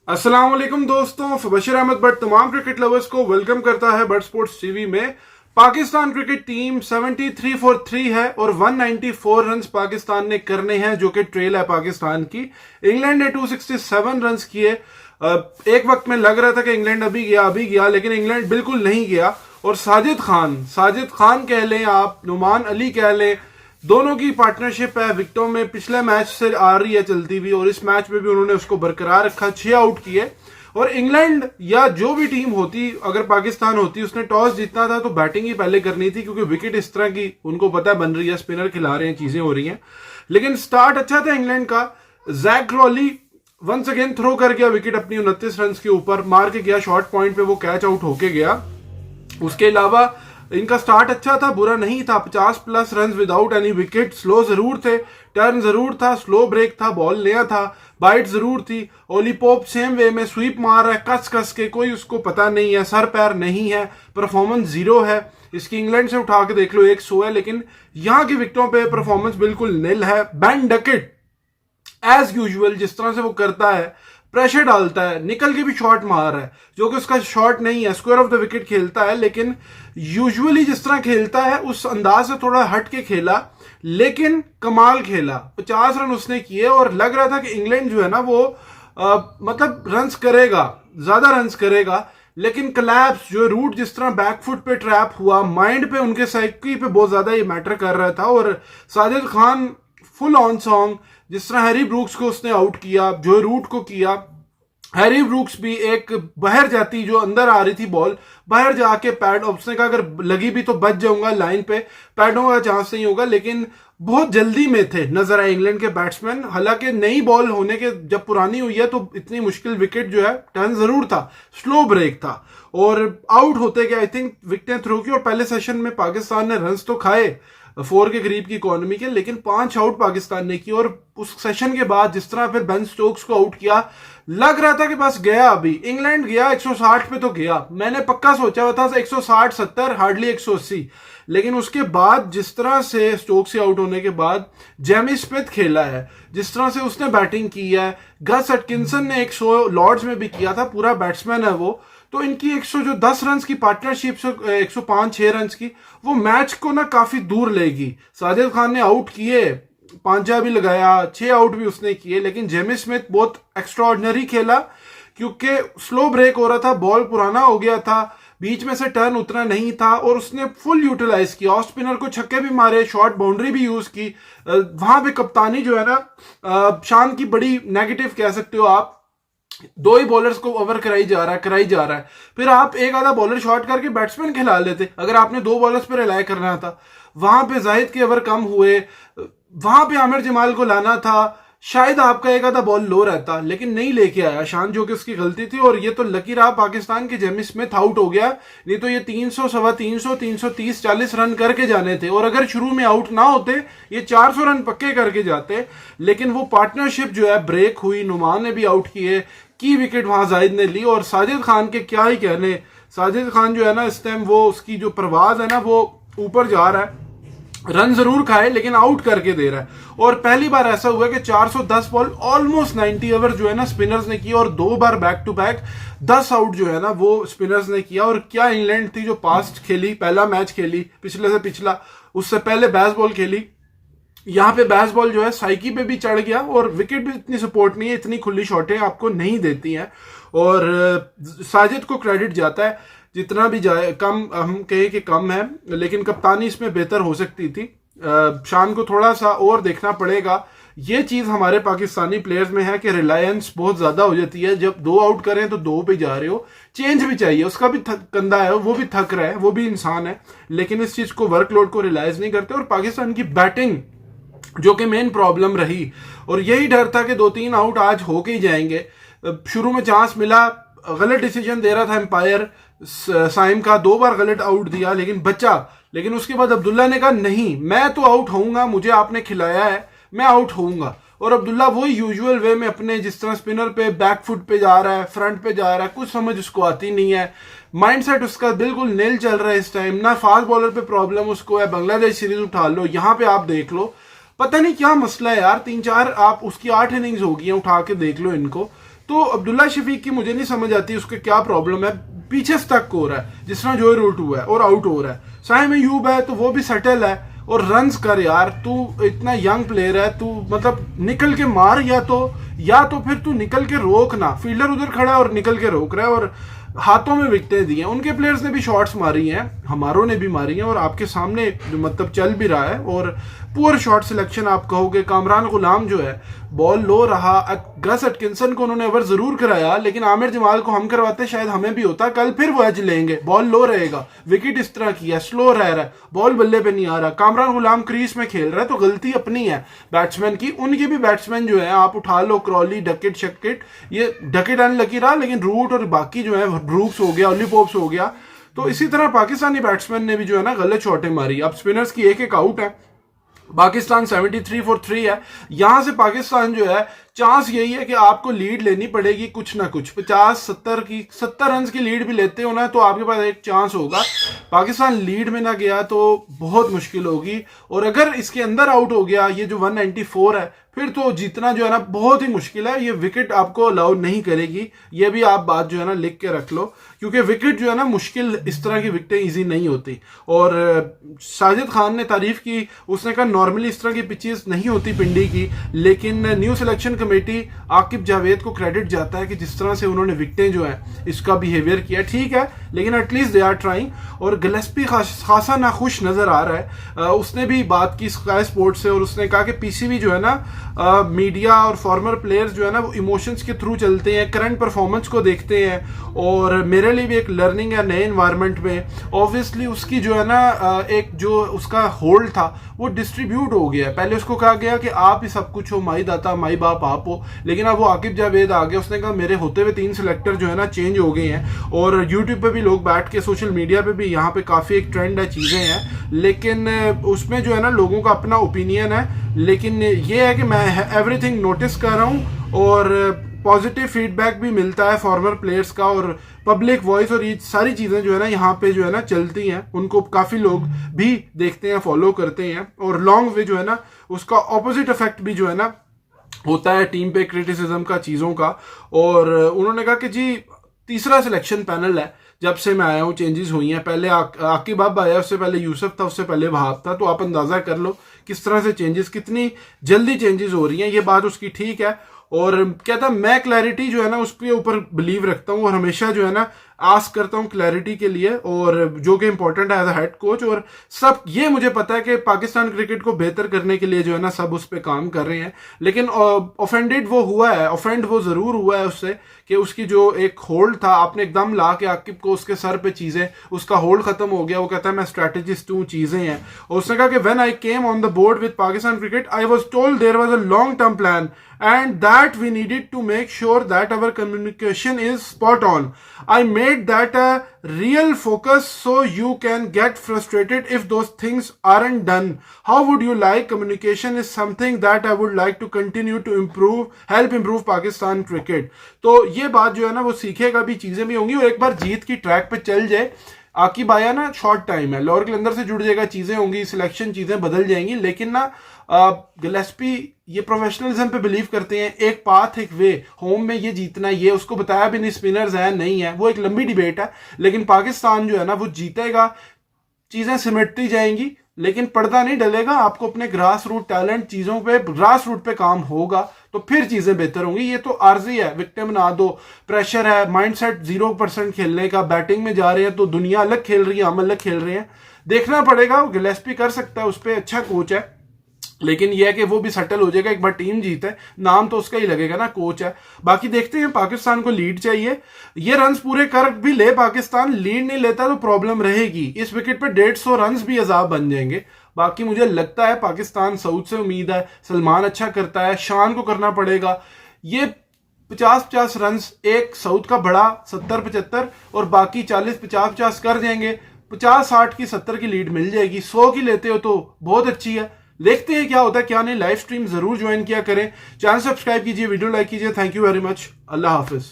अस्सलाम वालेकुम दोस्तों, बशीर अहमद बट तमाम क्रिकेट लवर्स को वेलकम करता है बट स्पोर्ट्स टीवी में। पाकिस्तान क्रिकेट टीम 73 फॉर 3 है और 194 रन्स पाकिस्तान ने करने हैं, जो कि ट्रेल है पाकिस्तान की। इंग्लैंड ने 267 रन्स किए। एक वक्त में लग रहा था कि इंग्लैंड अभी गया, लेकिन इंग्लैंड बिल्कुल नहीं गया। और साजिद खान कह लें आप, नुमान अली कह लें, दोनों की पार्टनरशिप है विकेटों में पिछले मैच से आ रही है चलती हुई, और इस मैच में भी उन्होंने उसको बरकरार रखा, 6 आउट किए। और इंग्लैंड या जो भी टीम होती, अगर पाकिस्तान होती, उसने टॉस जीतना था तो बैटिंग ही पहले करनी थी, क्योंकि विकेट इस तरह की उनको पता बन रही है, स्पिनर खिला रहे हैं, चीजें हो रही हैं। लेकिन स्टार्ट अच्छा था इंग्लैंड का। Jack Crawley once again throw कर गया विकेट अपनी 29 रन के ऊपर, मार के गया शॉर्ट पॉइंट पे, वो कैच आउट होके गया। उसके अलावा इनका स्टार्ट अच्छा था, बुरा नहीं था। 50 plus run without any wicket. Slow जरूर थे, टर्न जरूर था, स्लो ब्रेक था, बॉल नया था, बाइट जरूर थी। ओली पोप सेम वे में स्वीप मार रहा है कस कस के, कोई उसको पता नहीं है, सर पैर नहीं है, परफॉर्मेंस जीरो है। इसकी इंग्लैंड से उठा के देख लो 100 है, लेकिन यहां की विकेटों पे परफॉर्मेंस बिल्कुल निल है। बैन डकेट एज यूजुअल जिस तरह से वो करता है, प्रेशर डालता है, निकल के भी शॉट मार रहा है, जो कि उसका शॉट नहीं है, स्क्वायर ऑफ द विकेट खेलता है, लेकिन यूजुअली जिस तरह खेलता है उस अंदाज से थोड़ा हट के खेला, लेकिन कमाल खेला। 50 रन उसने किए और लग रहा था कि इंग्लैंड जो है ना वो मतलब रन्स करेगा, ज्यादा रन्स करेगा, लेकिन कलैप्स जो रूट जिस तरह बैकफुट पे ट्रैप हुआ, माइंड पे, उनके साइकी पे बहुत ज्यादा ये मैटर कर रहा था। और Sajid Khan full on song, जिस तरह हैरी ब्रूक्स को उसने आउट किया, जो रूट को किया। हैरी ब्रूक्स भी एक बाहर जाती, जो अंदर आ रही थी बॉल, बाहर जाके पैड, उसने कहा अगर लगी भी तो बच जाऊंगा, लाइन पे पैडों का चांस नहीं होगा, लेकिन बहुत जल्दी में थे नजर आए इंग्लैंड के बैट्समैन। हालांकि नई बॉल होने के, जब पुरानी हुई है तो इतनी मुश्किल विकेट जो है, टर्न जरूर था, स्लो ब्रेक था, और आउट होते गए आई थिंक विकेटें थ्रो की। और पहले सेशन में पाकिस्तान ने रन्स तो खाए 4 के करीब की इकोनॉमी के, लेकिन 5 आउट पाकिस्तान ने की। और उस सेशन के बाद जिस तरह फिर बेन स्टोक्स को आउट किया, लग रहा था कि बस गया, अभी इंग्लैंड गया, 160 पे तो गया। मैंने पक्का सोचा हुआ था 160 70, हार्डली 180। लेकिन उसके बाद जिस तरह से स्टोक्स से आउट होने के बाद जेमी स्मिथ खेला है, जिस तरह से उसने बैटिंग की है, गस एटकिंसन ने 100 लॉर्ड्स में भी किया था, पूरा बैट्समैन है वो, तो इनकी 110 रन की पार्टनरशिप से 105-6 रन की, वो मैच को ना काफी दूर लेगी। साजिद खान ने आउट किए, पांचा भी लगाया, 6 आउट भी उसने किए, लेकिन जेमी स्मिथ बहुत एक्स्ट्राऑर्डिनरी खेला, क्योंकि स्लो ब्रेक हो रहा था, बॉल पुराना हो गया था, बीच में से टर्न उतना नहीं था, और उसने फुल यूटिलाइज किया। ऑफ स्पिनर को छक्के भी मारे, शॉर्ट बाउंड्री भी यूज की। वहां पे कप्तानी जो है ना, शान की बड़ी नेगेटिव कह सकते हो आप। 2 ही बॉलर्स को ओवर कराई जा रहा है। फिर आप एक आधा बॉलर शॉर्ट करके बैट्समैन खिला लेते, अगर आपने 2 बॉलर्स पर रिलाय करना था। वहां पे जाहिद के ओवर कम हुए, वहां पे आमिर जमाल को लाना था, शायद आपका एक आधा बॉल लो रहता, लेकिन नहीं लेके आया शान, जो कि उसकी गलती थी। और ये तो लकी रहा पाकिस्तान के, जेमी स्मिथ आउट हो गया, नहीं तो ये 300 सवा 300 330 40 रन करके जाने थे। और अगर शुरू में आउट ना होते, ये 400 रन पक्के करके जाते। लेकिन वो पार्टनरशिप जो है ब्रेक हुई, नुमान ने भी आउट किए, की विकेट वहां जाहिद ने ली। और साजिद खान के क्या ही कहने, साजिद खान जो है ना इस टाइम, वो उसकी जो परवाज है ना वो ऊपर जा रहा है। रन जरूर खाए लेकिन आउट करके दे रहा है। और पहली बार ऐसा हुआ कि 410 बॉल, ऑलमोस्ट 90 ओवर जो है ना स्पिनर्स ने किया, और 2 बार बैक टू बैक 10 आउट जो है ना वो स्पिनर्स ने किया। और क्या इंग्लैंड थी जो पास्ट खेली, पहला मैच खेली, पिछले से पिछला, उससे पहले बेसबॉल खेली। यहाँ पे बेसबॉल जो है साइकी पे भी चढ़ गया, और विकेट भी इतनी सपोर्ट नहीं है, इतनी खुली शॉटें आपको नहीं देती हैं। और साजिद को क्रेडिट जाता है, जितना भी जाए कम, हम कहें कि कम है, लेकिन कप्तानी इसमें बेहतर हो सकती थी। शान को थोड़ा सा और देखना पड़ेगा। ये चीज हमारे पाकिस्तानी प्लेयर्स में है कि रिलायंस बहुत ज्यादा हो जाती है, जब 2 आउट करें तो 2 पे जा रहे हो, चेंज भी चाहिए। उसका भी कंधा है, वो भी थक रहा है, वो भी इंसान है, लेकिन इस चीज को, वर्कलोड को रिलाइज नहीं करते। और पाकिस्तान की बैटिंग जो कि मेन प्रॉब्लम रही, और यही डर था कि 2-3 आउट आज होके ही जाएंगे। शुरू में चांस मिला, गलत डिसीजन दे रहा था एम्पायर, साइम का 2 बार गलत आउट दिया, लेकिन बचा। लेकिन उसके बाद अब्दुल्ला ने कहा नहीं, मैं तो आउट होऊंगा, मुझे आपने खिलाया है, मैं आउट होऊंगा। और अब्दुल्ला वही यूजुअल वे में अपने, जिस तरह स्पिनर पे बैकफुट पे जा रहा है, फ्रंट पे जा रहा है, कुछ समझ उसको आती नहीं है, माइंडसेट उसका बिल्कुल नील चल रहा है इस टाइम। ना फास्ट बॉलर पे प्रॉब्लम उसको है, बांग्लादेश सीरीज उठा लो, यहां पे आप देख लो, पता नहीं क्या मसला है यार। 3-4 आप उसकी 8 इनिंग्स हो गई हैं, उठा के देख लो इनको, तो अब्दुल्ला शफीक की मुझे नहीं समझ आती उसके क्या प्रॉब्लम है, पीछे स्टक हो रहा है जिस तरह जोए रूट हुआ है और आउट हो रहा है। साइम अयूब है तो वो भी सेटल है, और रन्स कर यार, तू इतना यंग प्लेयर है, तू मतलब निकल के मार, या तो फिर तू निकल के रोक ना, फील्डर उधर खड़ा है और निकल के रोक रहा है, और हाथों में विकेटें दी हैं। उनके प्लेयर्स ने भी शॉट्स मारी हैं, हमारों ने भी मारी हैं, और आपके सामने जो मतलब चल भी रहा है, और पुअर शॉट सिलेक्शन आप कहोगे। कामरान गुलाम जो है बॉल लो रहा, गस एटकिंसन को उन्होंने ओवर जरूर कराया, लेकिन आमिर जमाल को हम करवाते शायद हमें भी होता, कल फिर वो एज लेंगे, बॉल लो रहेगा, विकेट इस तरह की है, स्लो रह रहा है, बॉल बल्ले पे नहीं आ रहा, कामरान गुलाम क्रीज में खेल रहा है, तो गलती अपनी है बैट्समैन की। उनके भी बैट्समैन जो है आप उठा लो, क्रॉली, डकेट, शकेट, ये डकेट अनलकी रहा, लेकिन रूट और बाकी जो है ब्रूक्स हो गया, ओली पोप्स हो गया, तो इसी तरह पाकिस्तानी बैट्समैन ने भी जो है ना गलत शॉटें मारी। अब स्पिनर्स की एक आउट है, पाकिस्तान 73 for 3 है। यहां से पाकिस्तान जो है, चांस यही है कि आपको लीड लेनी पड़ेगी कुछ ना कुछ, 50-70 रन की लीड भी लेते हो ना तो आपके पास एक चांस होगा। पाकिस्तान लीड में ना गया तो बहुत मुश्किल होगी, और अगर इसके अंदर आउट हो गया, ये जो 194 है, फिर तो जीतना जो है ना बहुत ही मुश्किल है। ये विकेट आपको अलाउ नहीं करेगी, ये भी आप बात जो है ना लिख के रख लो, क्योंकि विकेट जो है ना मुश्किल, इस तरह की विकेटें इजी नहीं होती। और साजिद खान ने तारीफ की, उसने कहा नॉर्मली इस तरह की पिचेस नहीं होती पिंडी की, लेकिन new selection committee Aqib Javed को क्रेडिट जाता है कि जिस तरह से उन्होंने विकेटें जो है इसका बिहेवियर किया, ठीक है, लेकिन एटलीस्ट दे आर ट्राइंग। और गिलेस्पी खासा नाखुश नजर आ रहा है, उसने भी बात की स्काई स्पोर्ट्स से, और उसने कहा कि पीसीबी जो है ना, मीडिया और फॉर्मर प्लेयर्स जो है ना वो इमोशंस के थ्रू चलते हैं, करंट परफॉर्मेंस को देखते हैं, और मेरे लिए भी एक लर्निंग है नए एनवायरनमेंट में। ऑब्वियसली उसकी जो है ना एक जो उसका होल्ड था वो डिस्ट्रीब्यूट हो गया है। पहले उसको कहा गया कि आप ही सब कुछ हो, माई दाता माई बाप आप हो, लेकिन अब वो आकिब जावेद आ गया, उसने कहा मेरे होते हुए 3 सिलेक्टर जो है ना चेंज हो गए हैं, और यूट्यूब पे भी लोग बैठ के, सोशल मीडिया पे भी यहाँ पे काफ़ी एक ट्रेंड है, चीज़ें हैं, लेकिन उसमें जो है ना लोगों का अपना ओपिनियन है। लेकिन ये है कि मैं एवरीथिंग नोटिस कर रहा हूँ, और पॉजिटिव फीडबैक भी मिलता है फॉर्मर प्लेयर्स का, और पब्लिक वॉइस और ये सारी चीज़ें जो है ना यहाँ पे जो है ना चलती हैं, उनको काफ़ी लोग भी देखते हैं, फॉलो करते हैं, और लॉन्ग वे जो है ना उसका ऑपोजिट इफेक्ट भी जो है ना होता है टीम पे, क्रिटिसिज्म का, चीज़ों का। और उन्होंने कहा कि जी तीसरा सिलेक्शन पैनल है, जब से मैं आया हूँ चेंजेस हुई हैं, पहले आकिब अब आया, उससे पहले यूसुफ था, उससे पहले वहाब था, तो आप अंदाज़ा कर लो किस तरह से चेंजेस, कितनी जल्दी चेंजेस हो रही हैं। ये बात उसकी ठीक है, और कहता मैं क्लैरिटी जो है ना उसके ऊपर बिलीव रखता हूँ, और हमेशा जो है ना आस्क करता हूँ क्लैरिटी के लिए, और जो कि इंपॉर्टेंट है एज अ हेड कोच। और सब ये मुझे पता है कि पाकिस्तान क्रिकेट को बेहतर करने के लिए जो है ना सब उस पर काम कर रहे हैं, लेकिन ऑफेंडेड वो हुआ है, ऑफेंड वो जरूर हुआ है उससे, कि उसकी जो एक होल्ड था, आपने एकदम ला के आकिब को उसके सर पे चीजें, उसका होल्ड खत्म हो गया। वो कहता है मैं स्ट्रेटेजिस्ट हूँ, चीजें हैं, और उसने कहा कि when I came on the board with Pakistan cricket I was told there was a long term plan and that we needed to make sure that our communication is spot on. I made that a real focus so you can get frustrated if those things aren't done. How would you like? Communication is something that I would like to continue to help improve Pakistan cricket. तो ये बात जो है ना वो सीखेगा भी, चीजें भी होंगी, और एक बार जीत की ट्रैक पे चल जाए, आकिब आया ना शॉर्ट टाइम है, लोअर के अंदर से जुड़ जाएगा, चीजें होंगी, सिलेक्शन चीजें बदल जाएंगी, लेकिन ना गिलेस्पी ये प्रोफेशनलिज्म पे बिलीव करते हैं, एक पाथ, एक वे, होम में ये जीतना, ये उसको बताया भी नहीं स्पिनर्स है नहीं है, वो एक लंबी डिबेट है, लेकिन पाकिस्तान जो है ना वो जीतेगा, चीजें सिमटती जाएंगी, लेकिन पर्दा नहीं डलेगा। आपको अपने ग्रास रूट टैलेंट, चीजों पे ग्रास रूट पे काम होगा तो फिर चीजें बेहतर होंगी। ये तो आर्जी है, विक्टिम बना दो, प्रेशर है, माइंडसेट 0% खेलने का, बैटिंग में जा रहे हैं तो दुनिया अलग खेल रही है, हम अलग खेल रहे हैं, देखना पड़ेगा। गिलेस्पी कर सकता है, उस पर अच्छा कोच है, लेकिन यह है कि वो भी सेटल हो जाएगा, एक बार टीम जीते, नाम तो उसका ही लगेगा ना, कोच है। बाकी देखते हैं, पाकिस्तान को लीड चाहिए, ये रन्स पूरे कर भी ले पाकिस्तान, लीड नहीं लेता तो प्रॉब्लम रहेगी। इस विकेट पे 150 रन्स भी अजाब बन जाएंगे। बाकी मुझे लगता है पाकिस्तान, सऊद से उम्मीद है, सलमान अच्छा करता है, शान को करना पड़ेगा। ये 50-50 रन्स, एक सऊद का बड़ा 70-75 और बाकी 40-50-50 कर जाएंगे, 50-60 की 70 की लीड मिल जाएगी। 100 की लेते हो तो बहुत अच्छी है। देखते हैं क्या होता है क्या नहीं। लाइव स्ट्रीम जरूर ज्वाइन किया करें, चैनल सब्सक्राइब कीजिए, वीडियो लाइक कीजिए। Thank you very much, Allah Hafiz.